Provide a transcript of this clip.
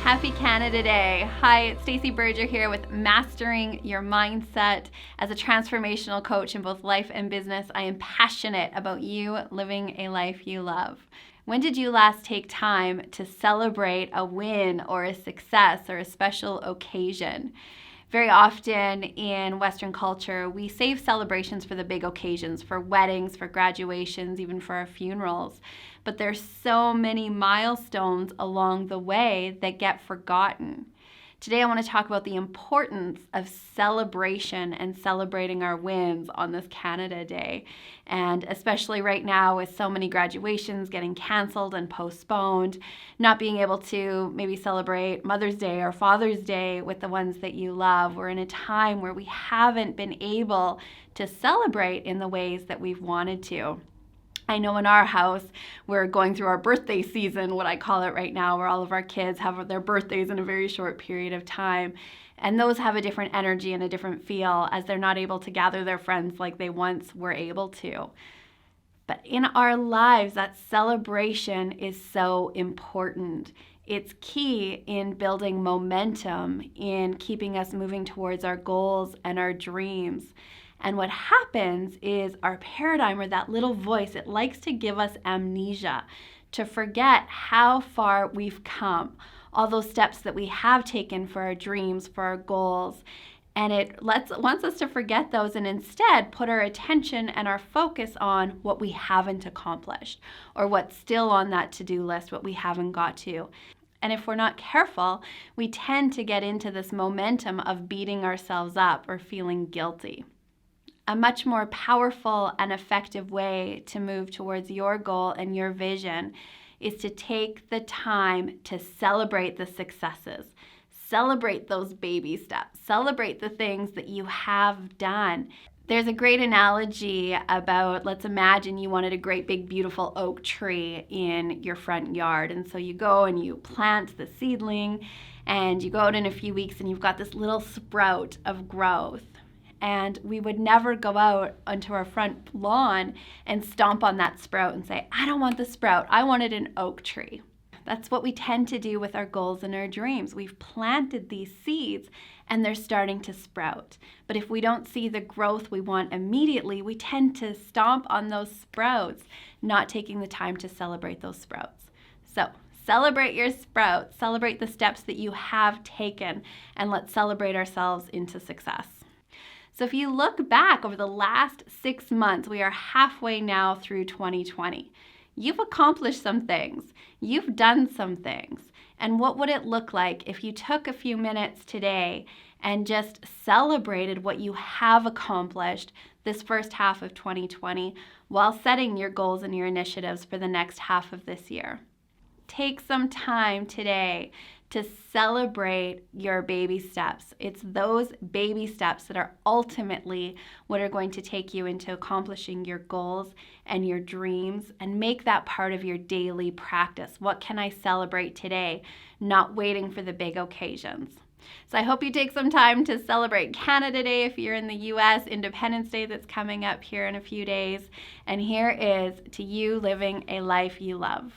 Happy Canada Day. Hi, it's Stacey Berger here with Mastering Your Mindset. As a transformational coach in both life and business, I am passionate about you living a life you love. When did you last take time to celebrate a win or a success or a special occasion? Very often in Western culture, we save celebrations for the big occasions, for weddings, for graduations, even for our funerals. But there's so many milestones along the way that get forgotten. Today I want to talk about the importance of celebration and celebrating our wins on this Canada Day. And especially right now with so many graduations getting canceled and postponed, not being able to maybe celebrate Mother's Day or Father's Day with the ones that you love. We're in a time where we haven't been able to celebrate in the ways that we've wanted to. I know in our house, we're going through our birthday season, what I call it right now, where all of our kids have their birthdays in a very short period of time. And those have a different energy and a different feel as they're not able to gather their friends like they once were able to. But in our lives, that celebration is so important. It's key in building momentum, in keeping us moving towards our goals and our dreams. And what happens is our paradigm, or that little voice, it likes to give us amnesia, to forget how far we've come, all those steps that we have taken for our dreams, for our goals. And it wants us to forget those and instead put our attention and our focus on what we haven't accomplished, or what's still on that to-do list, what we haven't got to. And if we're not careful, we tend to get into this momentum of beating ourselves up or feeling guilty. A much more powerful and effective way to move towards your goal and your vision is to take the time to celebrate the successes. Celebrate those baby steps. Celebrate the things that you have done. There's a great analogy about, let's imagine you wanted a great big beautiful oak tree in your front yard. And so you go and you plant the seedling and you go out in a few weeks and you've got this little sprout of growth. And we would never go out onto our front lawn and stomp on that sprout and say, I don't want the sprout, I wanted an oak tree. That's what we tend to do with our goals and our dreams. We've planted these seeds and they're starting to sprout. But if we don't see the growth we want immediately, we tend to stomp on those sprouts, not taking the time to celebrate those sprouts. So celebrate your sprouts, celebrate the steps that you have taken, and let's celebrate ourselves into success. So if you look back over the last 6 months, we are halfway now through 2020. You've accomplished some things. You've done some things. And what would it look like if you took a few minutes today and just celebrated what you have accomplished this first half of 2020 while setting your goals and your initiatives for the next half of this year? Take some time today to celebrate your baby steps. It's those baby steps that are ultimately what are going to take you into accomplishing your goals and your dreams, and make that part of your daily practice. What can I celebrate today? Not waiting for the big occasions. So I hope you take some time to celebrate Canada Day if you're in the US, Independence Day that's coming up here in a few days. And here is to you living a life you love.